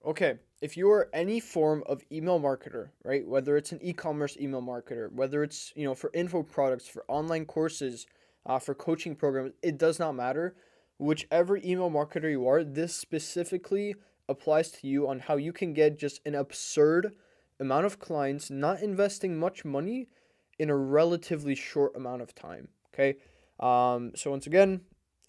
Okay, if you are any form of email marketer, right? Whether it's an e-commerce email marketer, whether it's, for info products, for online courses, for coaching programs, it does not matter. Whichever email marketer you are, this specifically applies to you on how you can get just an absurd amount of clients, not investing much money in a relatively short amount of time. Okay. So once again,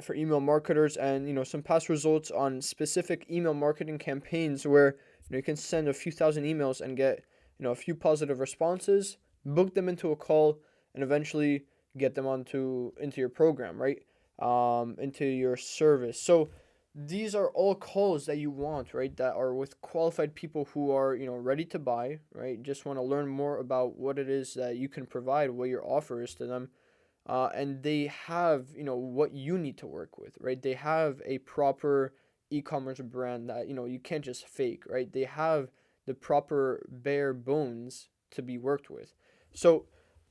for email marketers and some past results on specific email marketing campaigns where you can send a few thousand emails and get a few positive responses, book them into a call, and eventually get them onto into your program, right? Into your service. So these are all calls that you want, right? That are with qualified people who are ready to buy, right? Just want to learn more about what it is that you can provide, what your offer is to them, and they have what you need to work with, right? They have a proper e-commerce brand that you can't just fake, right? They have the proper bare bones to be worked with. So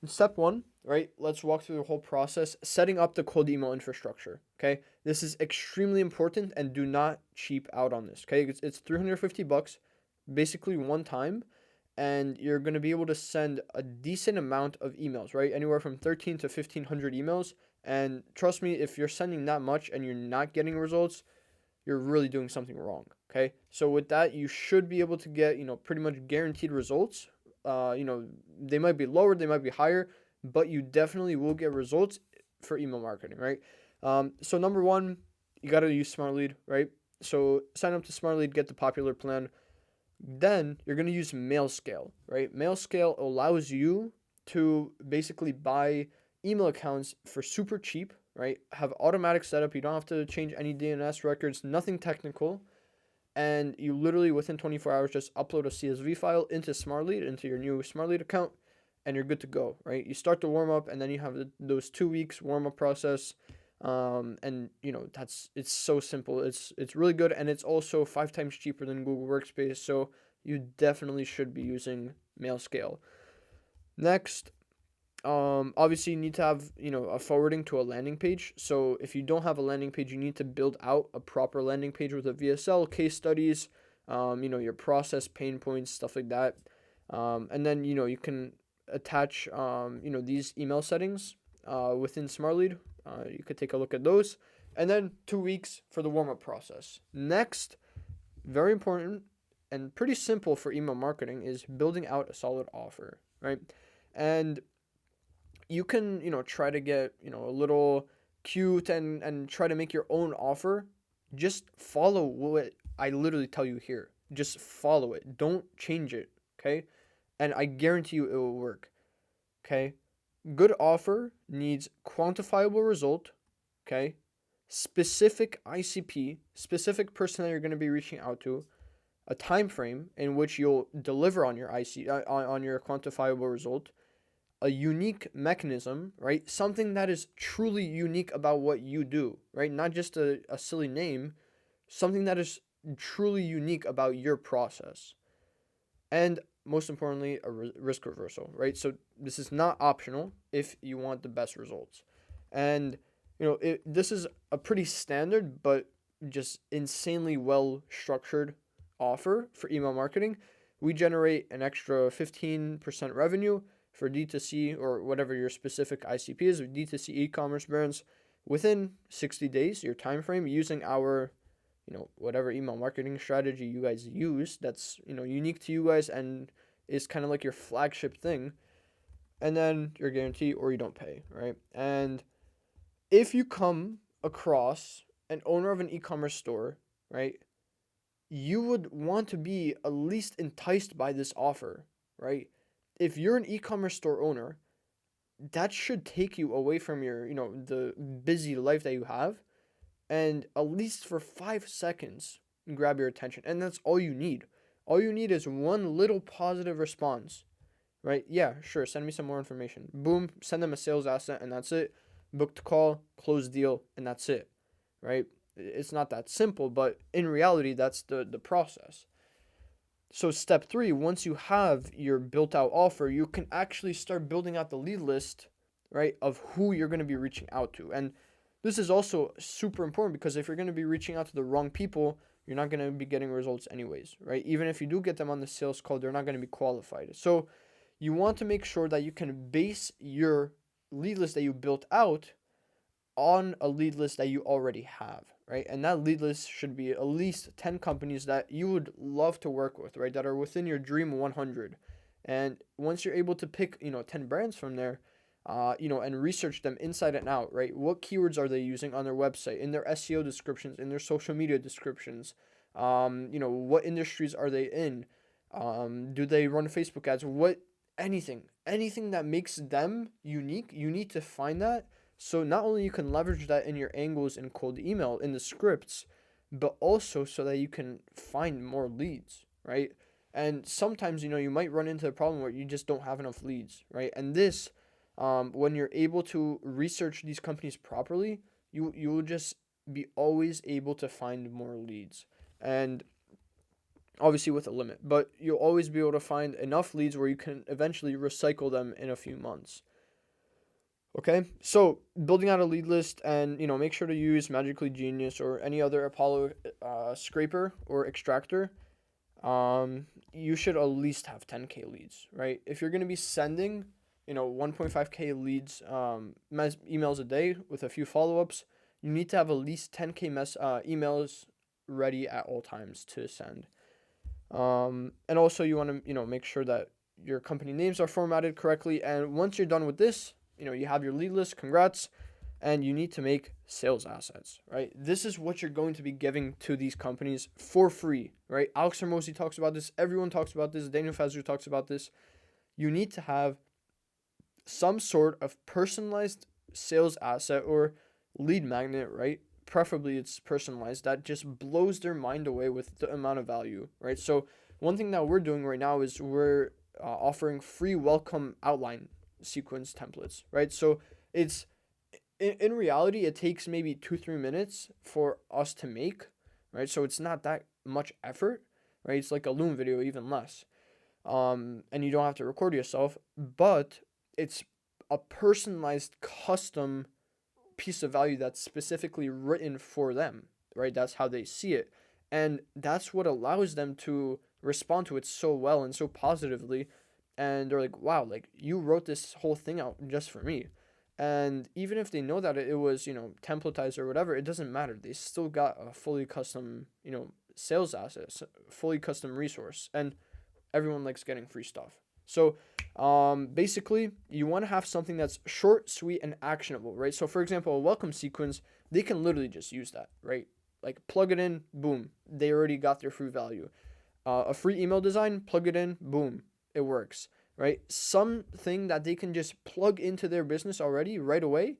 step one, right? Let's walk through the whole process, setting up the cold email infrastructure. Okay, this is extremely important, and do not cheap out on this. Okay, it's $350 basically one time, and you're going to be able to send a decent amount of emails, right? Anywhere from 13 to 1500 emails. And trust me, if you're sending that much and you're not getting results, you're really doing something wrong. Okay. So with that, you should be able to get, pretty much guaranteed results. They might be lower, they might be higher, but you definitely will get results for email marketing, right? So number one, you got to use SmartLead, right? So sign up to SmartLead, get the popular plan. Then you're going to use MailScale, right? MailScale allows you to basically buy email accounts for super cheap, right? Have automatic setup. You don't have to change any DNS records, nothing technical. And you literally within 24 hours just upload a CSV file into SmartLead, into your new SmartLead account, and you're good to go, right? You start the warm up, and then you have those 2 weeks warm up process. And it's so simple. It's really good, and it's also 5 times cheaper than Google Workspace. So you definitely should be using MailScale. Next, obviously you need to have a forwarding to a landing page. So if you don't have a landing page, you need to build out a proper landing page with a VSL, case studies, your process, pain points, stuff like that. And then you can attach these email settings within SmartLead. You could take a look at those. And then 2 weeks for the warm up process. Next, very important and pretty simple for email marketing is building out a solid offer, right? And you can, try to get, a little cute and try to make your own offer. Just follow what I literally tell you here. Just follow it. Don't change it, okay? And I guarantee you it will work, okay? Good offer needs quantifiable result, okay? Specific ICP, specific person that you're going to be reaching out to, a time frame in which you'll deliver on your on your quantifiable result, a unique mechanism, right? Something that is truly unique about what you do, right? Not just a silly name, something that is truly unique about your process. And most importantly, a risk reversal, right? So this is not optional if you want the best results. And, this is a pretty standard, but just insanely well structured offer for email marketing. We generate an extra 15% revenue for D2C or whatever your specific ICP is, D2C e-commerce brands within 60 days, your time frame, using our whatever email marketing strategy you guys use that's unique to you guys and is kind of like your flagship thing. And then you're guaranteed or you don't pay, right? And if you come across an owner of an e-commerce store, right, you would want to be at least enticed by this offer, right? If you're an e-commerce store owner, that should take you away from your, the busy life that you have, and at least for 5 seconds grab your attention. And that's all you need. All you need is one little positive response, right? Yeah, sure, send me some more information. Boom, send them a sales asset, and that's it. Book the call, close deal, and that's it, right? It's not that simple, but in reality, that's the process. So step three, once you have your built out offer, you can actually start building out the lead list, right, of who you're going to be reaching out to. And this is also super important because if you're going to be reaching out to the wrong people, you're not going to be getting results anyways, right? Even if you do get them on the sales call, they're not going to be qualified. So you want to make sure that you can base your lead list that you built out on a lead list that you already have, right? And that lead list should be at least 10 companies that you would love to work with, right? That are within your dream 100. And once you're able to pick, 10 brands from there, and research them inside and out, right? What keywords are they using on their website, in their SEO descriptions, in their social media descriptions? What industries are they in? Do they run Facebook ads? Anything that makes them unique, you need to find that. So not only you can leverage that in your angles in cold email in the scripts, but also so that you can find more leads, right? And sometimes, you might run into a problem where you just don't have enough leads, right? And this, when you're able to research these companies properly, you will just be always able to find more leads. And obviously with a limit, but you'll always be able to find enough leads where you can eventually recycle them in a few months. Okay, so building out a lead list, and make sure to use Magically Genius or any other Apollo scraper or extractor. You should at least have 10K leads, right? If you're going to be sending 1.5K leads, emails a day with a few follow-ups, you need to have at least 10K emails ready at all times to send. And also you want to make sure that your company names are formatted correctly. And once you're done with this, you have your lead list. Congrats. And you need to make sales assets, right? This is what you're going to be giving to these companies for free, right? Alex Hormozi talks about this. Everyone talks about this. Daniel Fazio talks about this. You need to have some sort of personalized sales asset or lead magnet, right? Preferably it's personalized, that just blows their mind away with the amount of value, right? So one thing that we're doing right now is we're offering free welcome outline sequence templates, right? So it's in reality, it takes maybe 2-3 minutes for us to make, right? So it's not that much effort, right? It's like a Loom video, even less. And you don't have to record yourself, but it's a personalized custom piece of value that's specifically written for them, right? That's how they see it. And that's what allows them to respond to it so well and so positively. And they're like, wow, like you wrote this whole thing out just for me. And even if they know that it was, templatized or whatever, it doesn't matter. They still got a fully custom, sales asset, fully custom resource. And everyone likes getting free stuff. So basically, you want to have something that's short, sweet, and actionable, right? So for example, a welcome sequence, they can literally just use that, right? Like plug it in, boom, they already got their free value. A free email design, plug it in, boom, it works, right? Something that they can just plug into their business already right away,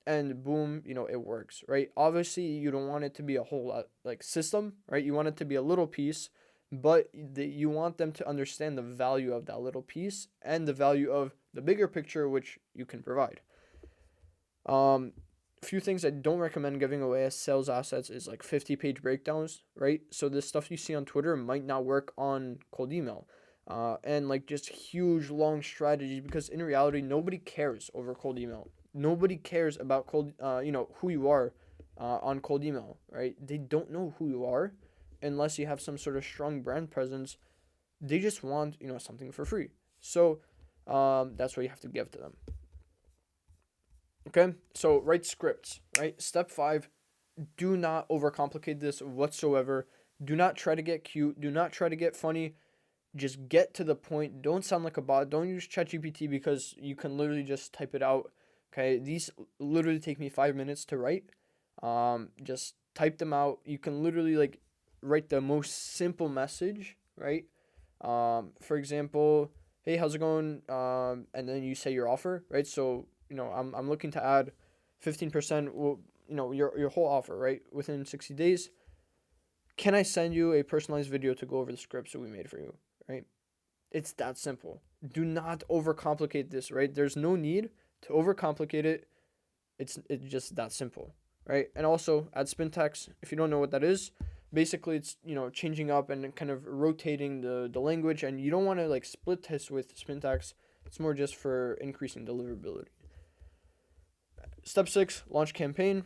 and boom, it works, right? Obviously, you don't want it to be a whole like system, right? You want it to be a little piece, but you want them to understand the value of that little piece and the value of the bigger picture, which you can provide. A few things I don't recommend giving away as sales assets is like 50-page breakdowns, right? So this stuff you see on Twitter might not work on cold email. And like just huge long strategies, because in reality, nobody cares over cold email. Nobody cares about cold, who you are on cold email, right? They don't know who you are unless you have some sort of strong brand presence. They just want, something for free. So that's what you have to give to them. Okay, so write scripts, right? Step 5, do not overcomplicate this whatsoever. Do not try to get cute. Do not try to get funny. Just get to the point. Don't sound like a bot. Don't use ChatGPT, because you can literally just type it out. Okay, these literally take me 5 minutes to write. Just type them out. You can literally like write the most simple message, right? For example, hey, how's it going? And then you say your offer, right? So I'm looking to add 15%. Your whole offer, right? Within 60 days. Can I send you a personalized video to go over the scripts that we made for you, right? It's that simple. Do not overcomplicate this, right? There's no need to overcomplicate it. It's just that simple, right? And also add spin tags. If you don't know what that is, basically it's changing up and kind of rotating the language, and you don't want to like split test with spin tags. It's more just for increasing deliverability. Step 6, launch campaign.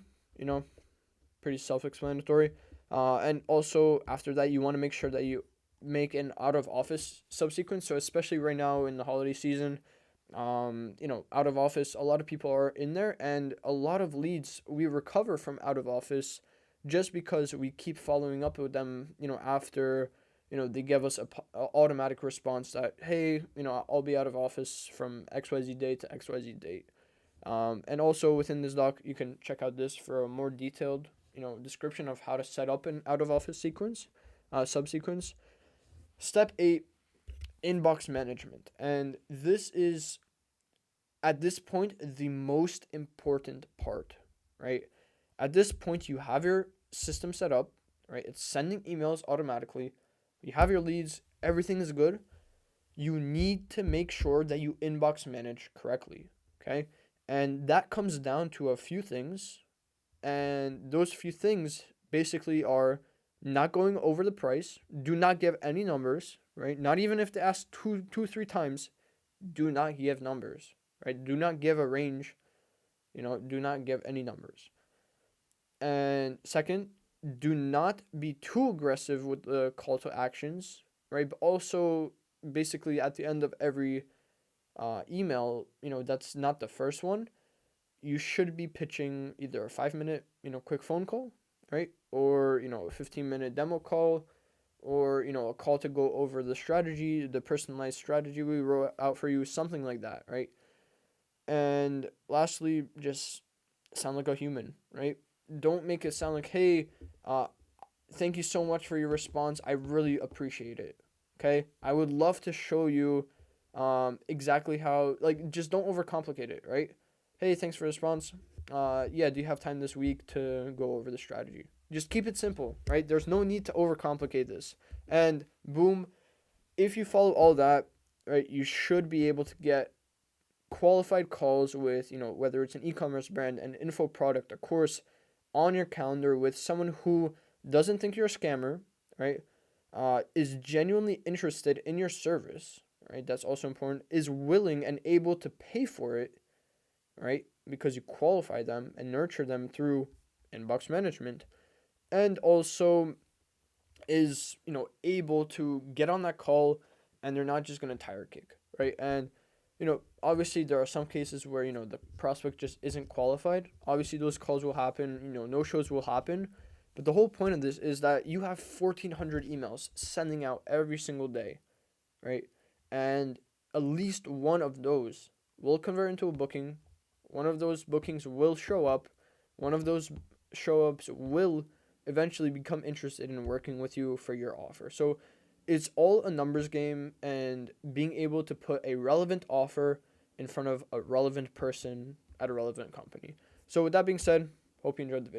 Pretty self-explanatory. And also after that, you want to make sure that you make an out of office subsequence. So especially right now in the holiday season, out of office, a lot of people are in there, and a lot of leads we recover from out of office just because we keep following up with them, after, they give us a automatic response that, hey, I'll be out of office from XYZ date to XYZ date. And also within this doc, you can check out this for a more detailed, description of how to set up an out of office sequence, subsequence. Step 8, inbox management. And this is, at this point, the most important part, right? At this point, you have your system set up, right? It's sending emails automatically. You have your leads, everything is good. You need to make sure that you inbox manage correctly, okay? And that comes down to a few things. And those few things basically are not going over the price. Do not give any numbers, right? Not even if they ask two, 3 times. Do not give numbers, right? Do not give a range. Do not give any numbers. And second, do not be too aggressive with the call to actions, right? But also, basically, at the end of every email, that's not the first one. You should be pitching either a 5 minute, quick phone call, right? Or, a 15-minute demo call, or, a call to go over the strategy, the personalized strategy we wrote out for you, something like that, right? And lastly, just sound like a human, right? Don't make it sound like, hey, uh, thank you so much for your response. I really appreciate it. Okay? I would love to show you exactly how, like, just don't overcomplicate it, right? Hey, thanks for the response. Yeah, do you have time this week to go over the strategy? Just keep it simple, right? There's no need to overcomplicate this. And boom, if you follow all that, right, you should be able to get qualified calls with, whether it's an e-commerce brand, an info product, a course, on your calendar with someone who doesn't think you're a scammer, right? Is genuinely interested in your service, right? That's also important. Is willing and able to pay for it, right? Because you qualify them and nurture them through inbox management, and also is, able to get on that call, and they're not just gonna tire kick, right? And obviously there are some cases where, the prospect just isn't qualified. Obviously those calls will happen, no shows will happen. But the whole point of this is that you have 1,400 emails sending out every single day, right? And at least one of those will convert into a booking. One of those bookings will show up. One of those show ups will eventually become interested in working with you for your offer. So it's all a numbers game, and being able to put a relevant offer in front of a relevant person at a relevant company. So with that being said, hope you enjoyed the video.